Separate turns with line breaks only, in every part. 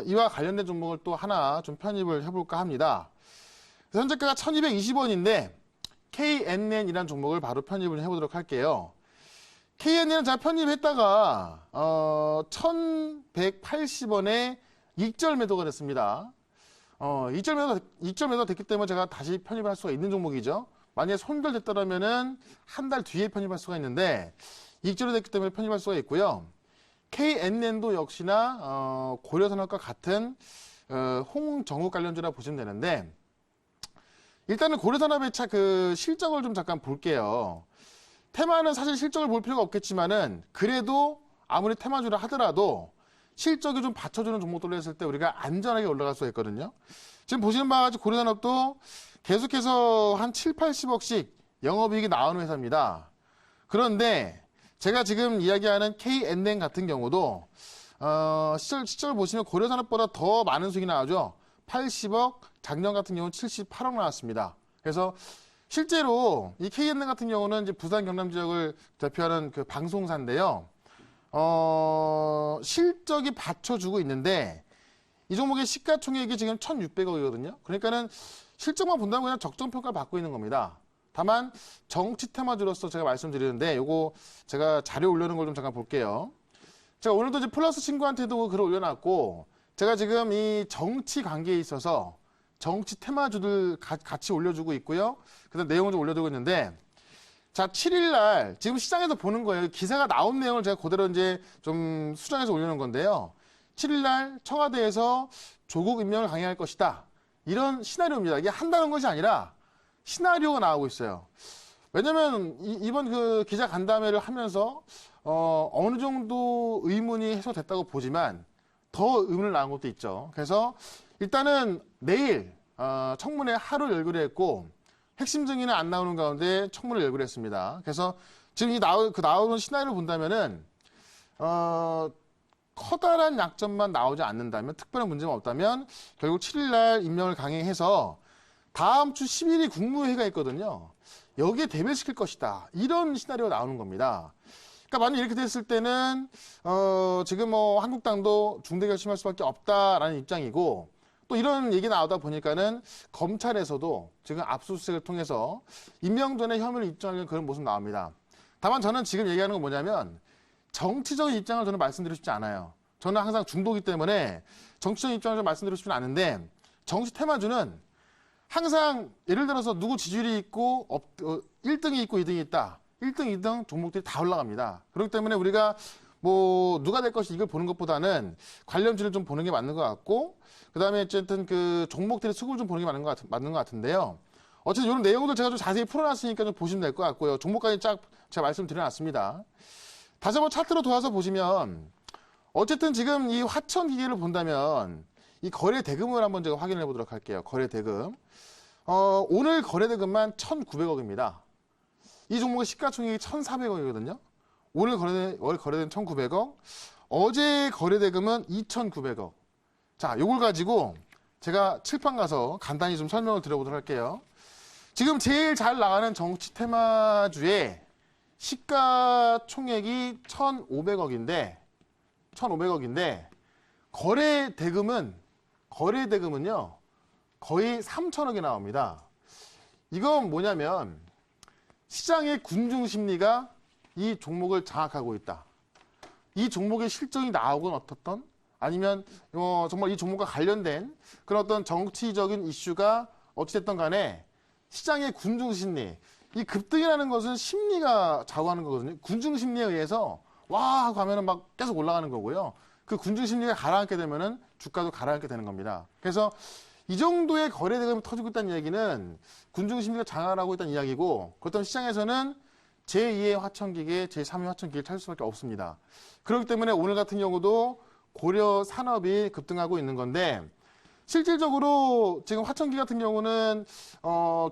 이와 관련된 종목을 또 하나 좀 편입을 해볼까 합니다. 현재가가 1220원인데 KNN이라는 종목을 바로 편입을 해보도록 할게요. KNN은 제가 편입했다가 1180원에 익절 매도가 됐습니다. 익절 매도가 됐기 때문에 제가 다시 편입을 할 수가 있는 종목이죠. 만약에 손절됐다면은 한 달 뒤에 편입할 수가 있는데 익절이 됐기 때문에 편입할 수가 있고요. KNN도 역시나 고려산업과 같은 홍정욱 관련주라 보시면 되는데 일단은 고려산업의 실적을 좀 잠깐 볼게요. 테마는 사실 실적을 볼 필요가 없겠지만은 그래도 아무리 테마주라 하더라도 실적이 좀 받쳐주는 종목들로 했을 때 우리가 안전하게 올라갈 수가 있거든요. 지금 보시는 바와 같이 고려산업도 계속해서 한 7, 80억씩 영업이익이 나오는 회사입니다. 그런데 제가 지금 이야기하는 KNN 같은 경우도 시절 보시면 고려산업보다 더 많은 수익이 나오죠. 80억, 작년 같은 경우는 78억 나왔습니다. 그래서 실제로 이 KNN 같은 경우는 이제 부산 경남 지역을 대표하는 그 방송사인데요. 실적이 받쳐주고 있는데 이 종목의 시가총액이 지금 1,600억이거든요. 그러니까는 실적만 본다면 그냥 적정평가를 받고 있는 겁니다. 다만 정치 테마주로서 제가 말씀드리는데 요거 제가 자료 올려놓은 걸 좀 잠깐 볼게요. 제가 오늘도 이제 플러스 친구한테도 글을 올려놨고 제가 지금 이 정치 관계에 있어서 정치 테마주들 같이 올려주고 있고요. 그다음 내용을 좀 올려두고 있는데 자, 7일날 지금 시장에서 보는 거예요. 기사가 나온 내용을 제가 그대로 이제 좀 수정해서 올려놓은 건데요. 7일날 청와대에서 조국 임명을 강행할 것이다. 이런 시나리오입니다. 이게 한다는 것이 아니라 시나리오가 나오고 있어요. 왜냐면 이번 그 기자 간담회를 하면서 어느 정도 의문이 해소됐다고 보지만 더 의문을 낳은 것도 있죠. 그래서 일단은 내일 청문회 하루 열기로 했고 핵심 증인은 안 나오는 가운데 청문을 열기로 했습니다. 그래서 지금 나오는 시나리오를 본다면은 커다란 약점만 나오지 않는다면 특별한 문제가 없다면 결국 7일날 임명을 강행해서 다음 주 10일이 국무회의가 있거든요. 여기에 대변시킬 것이다. 이런 시나리오가 나오는 겁니다. 그러니까 만약 이렇게 됐을 때는 지금 뭐 한국당도 중대 결심할 수밖에 없다라는 입장이고 또 이런 얘기 나오다 보니까는 검찰에서도 지금 압수수색을 통해서 임명 전에 혐의를 입증하는 그런 모습 나옵니다. 다만 저는 지금 얘기하는 건 뭐냐면 정치적인 입장을 저는 말씀드리고 싶지 않아요. 저는 항상 중도이기 때문에 정치적인 입장을 좀 말씀드리고 싶지는 않은데 정치 테마주는 항상 예를 들어서 누구 지지율이 있고 1등이 있고 2등이 있다. 1등, 2등 종목들이 다 올라갑니다. 그렇기 때문에 우리가 뭐 누가 될 것이 이걸 보는 것보다는 관련주를 좀 보는 게 맞는 것 같고 그다음에 어쨌든 그 종목들의 수급을 좀 보는 게 맞는 것 같은데요. 어쨌든 이런 내용들 제가 좀 자세히 풀어놨으니까 좀 보시면 될 것 같고요. 종목까지 쫙 제가 말씀드려놨습니다. 다시 한번 차트로 도와서 보시면 어쨌든 지금 이 화천 기계를 본다면 이 거래 대금을 한번 제가 확인해 보도록 할게요. 거래 대금. 오늘 거래 대금만 1,900억입니다. 이 종목의 시가총액이 1,400억이거든요. 오늘 거래된 1,900억. 어제 거래 대금은 2,900억. 자, 요걸 가지고 제가 칠판 가서 간단히 좀 설명을 드려보도록 할게요. 지금 제일 잘 나가는 정치 테마주의 시가총액이 1,500억인데 거래 대금은요 거의 3,000억이 나옵니다. 이건 뭐냐면 시장의 군중 심리가 이 종목을 장악하고 있다. 이 종목의 실적이 나오건 어떻든 아니면 정말 이 종목과 관련된 그런 어떤 정치적인 이슈가 어찌됐든 간에 시장의 군중 심리, 이 급등이라는 것은 심리가 좌우하는 거거든요. 군중 심리에 의해서 와 하고 하면은 막 계속 올라가는 거고요. 그 군중 심리가 가라앉게 되면은 주가도 가라앉게 되는 겁니다. 그래서 이 정도의 거래 대금이 터지고 있다는 얘기는 군중 심리가 장악하고 있다는 이야기고 그렇다면 시장에서는 제2의 화천기계, 제3의 화천기계를 찾을 수밖에 없습니다. 그렇기 때문에 오늘 같은 경우도 고려 산업이 급등하고 있는 건데 실질적으로 지금 화천기 같은 경우는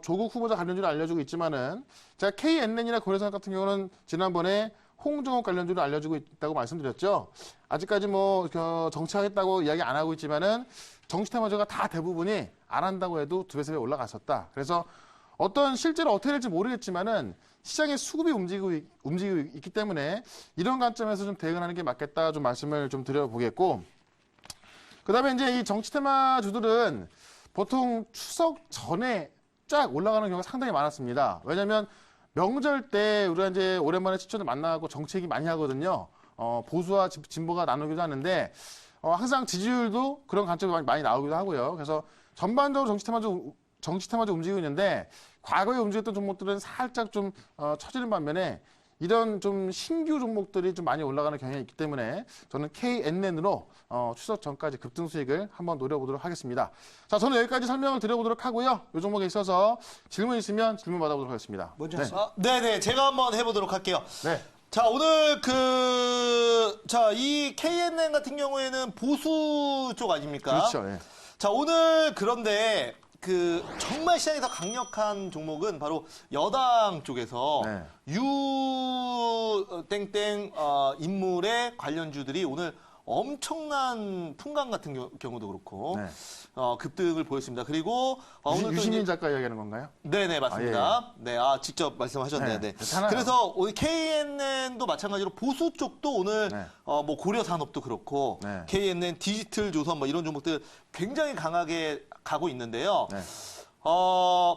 조국 후보자 관련주를 알려주고 있지만은 제가 KNN이나 고려산업 같은 경우는 지난번에 홍정욱 관련주를 알려주고 있다고 말씀드렸죠. 아직까지 뭐 정치하겠다고 이야기 안 하고 있지만은 정치 테마주가 다 대부분이 안 한다고 해도 2배, 3배 올라갔었다. 그래서 어떤 실제로 어떻게 될지 모르겠지만은 시장의 수급이 움직이고 있기 때문에 이런 관점에서 좀 대응하는 게 맞겠다 좀 말씀을 좀 드려보겠고 그다음에 이제 이 정치 테마주들은 보통 추석 전에 쫙 올라가는 경우가 상당히 많았습니다. 왜냐하면 명절 때 우리가 이제 오랜만에 친척들 만나고 정치 얘기 많이 하거든요. 보수와 진보가 나누기도 하는데 항상 지지율도 그런 관점이 많이 나오기도 하고요. 그래서 전반적으로 정치 테마주 움직이고 있는데 과거에 움직였던 종목들은 살짝 좀 처지는 반면에 이런 좀 신규 종목들이 좀 많이 올라가는 경향이 있기 때문에 저는 KNN으로 추석 전까지 급등 수익을 한번 노려보도록 하겠습니다. 자, 저는 여기까지 설명을 드려보도록 하고요. 이 종목에 있어서 질문 있으면 질문 받아보도록 하겠습니다.
먼저
네.
하세요.
네네, 제가 한번 해보도록 할게요.
네.
자, 오늘 이 KNN 같은 경우에는 보수 쪽 아닙니까?
그렇죠. 예.
자, 오늘 그런데 정말 시장에서 강력한 종목은 바로 여당 쪽에서
네.
땡땡 인물의 관련주들이 오늘 엄청난 풍강 같은 경우도 그렇고
네.
급등을 보였습니다. 그리고 오늘 또
유시민 작가 이야기하는 건가요?
네네, 맞습니다. 네, 직접 말씀하셨네요.
네,
네.
괜찮아요.
그래서 오늘 KNN도 마찬가지로 보수 쪽도 오늘
네.
뭐 고려산업도 그렇고
네.
KNN 디지털 조선 뭐 이런 종목들 굉장히 강하게 가고 있는데요.
네.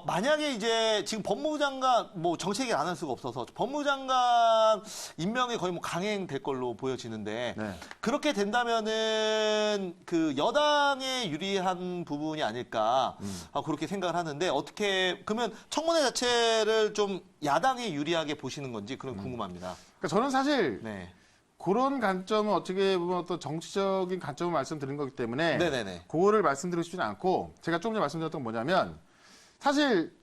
만약에 이제 지금 법무부 장관 뭐 정책이 안 할 수가 없어서 법무부 장관 임명이 거의 뭐 강행될 걸로 보여지는데
네.
그렇게 된다면은 여당에 유리한 부분이 아닐까 그렇게 생각을 하는데 어떻게 그러면 청문회 자체를 좀 야당에 유리하게 보시는 건지 그런 궁금합니다.
그러니까 저는 사실
네.
그런 관점은 어떻게 보면 어떤 정치적인 관점을 말씀드린 거기 때문에
네네네.
그거를 말씀드리고 싶지는 않고 제가 조금 전에 말씀드렸던 건 뭐냐면 사실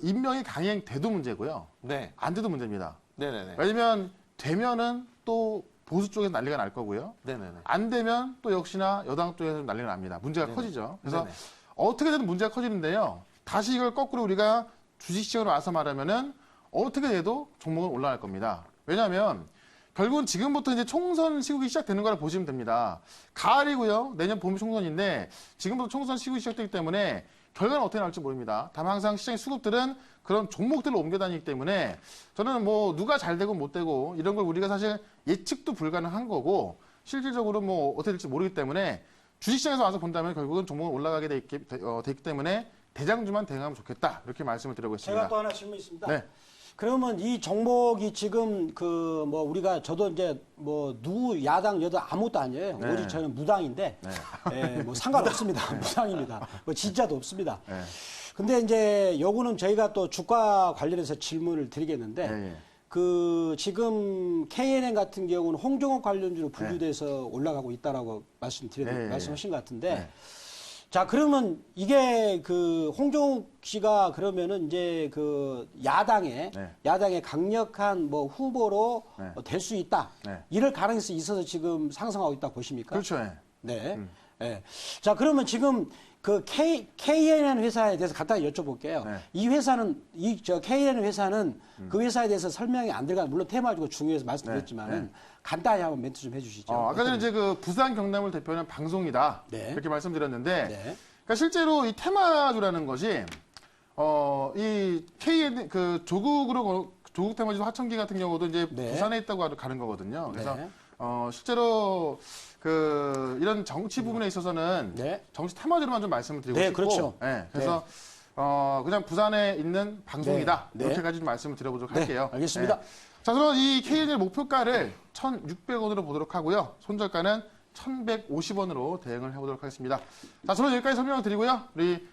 임명이 강행돼도 문제고요.
네.
안 돼도 문제입니다.
네네네.
왜냐면 되면은 또 보수 쪽에서 난리가 날 거고요.
네네네.
안 되면 또 역시나 여당 쪽에서 난리가 납니다. 문제가
네네.
커지죠. 그래서
네네.
어떻게든 문제가 커지는데요. 다시 이걸 거꾸로 우리가 주식시장으로 와서 말하면은 어떻게 돼도 종목은 올라갈 겁니다. 왜냐하면 결국은 지금부터 이제 총선 시국이 시작되는 걸 보시면 됩니다. 가을이고요. 내년 봄 총선인데 지금부터 총선 시국이 시작되기 때문에 결과는 어떻게 나올지 모릅니다. 다만 항상 시장의 수급들은 그런 종목들을 옮겨 다니기 때문에 저는 뭐 누가 잘 되고 못 되고 이런 걸 우리가 사실 예측도 불가능한 거고 실질적으로 뭐 어떻게 될지 모르기 때문에 주식시장에서 와서 본다면 결국은 종목은 올라가게 돼 있기 때문에 대장주만 대응하면 좋겠다. 이렇게 말씀을 드리고 있습니다.
제가 또 하나 질문 있습니다.
네.
그러면 이 종목이 지금 저도 이제 누구 야당 여당 아무것도 아니에요.
네.
오직 저는 무당인데 뭐 상관없습니다. 무당입니다. 뭐 진짜도 없습니다.
네.
근데 이제 요거는 저희가 또 주가 관련해서 질문을 드리겠는데
네.
지금 KNN 같은 경우는 홍종업 관련주로 분류돼서 올라가고 있다라고 말씀하신 것 같은데
네.
자, 그러면 이게 홍종욱 씨가 그러면은 이제 야당의 강력한 후보로
네.
될 수 있다.
네.
이럴 가능성이 있어서 지금 상승하고 있다 보십니까?
그렇죠. 예.
네. 네. 자, 그러면 지금 KNN 회사에 대해서 간단히 여쭤볼게요.
네.
이 회사는, KNN 회사는 그 회사에 대해서 설명이 안 들어가, 물론 테마주가 중요해서 말씀드렸지만은
네.
간단히 한번 멘트 좀 해주시죠.
아까 전에 이제 부산 경남을 대표하는 방송이다.
네.
이렇게 말씀드렸는데,
네.
그러니까 실제로 이 테마주라는 것이, 이 KN, 조국 테마주 화천기 같은 경우도 이제
네.
부산에 있다고 가는 거거든요. 그래서,
네.
실제로 이런 정치 부분에 있어서는
네.
정치 테마주로만 좀 말씀을 드리고
네,
싶고,
그렇죠.
그래서 그냥 부산에 있는 방송이다.
네.
이렇게까지 좀 말씀을 드려보도록
네,
할게요.
알겠습니다.
네. 자, 그럼 이 KN의 목표가를 1,600원으로 보도록 하고요. 손절가는 1,150원으로 대응을 해보도록 하겠습니다. 자, 저는 여기까지 설명을 드리고요. 우리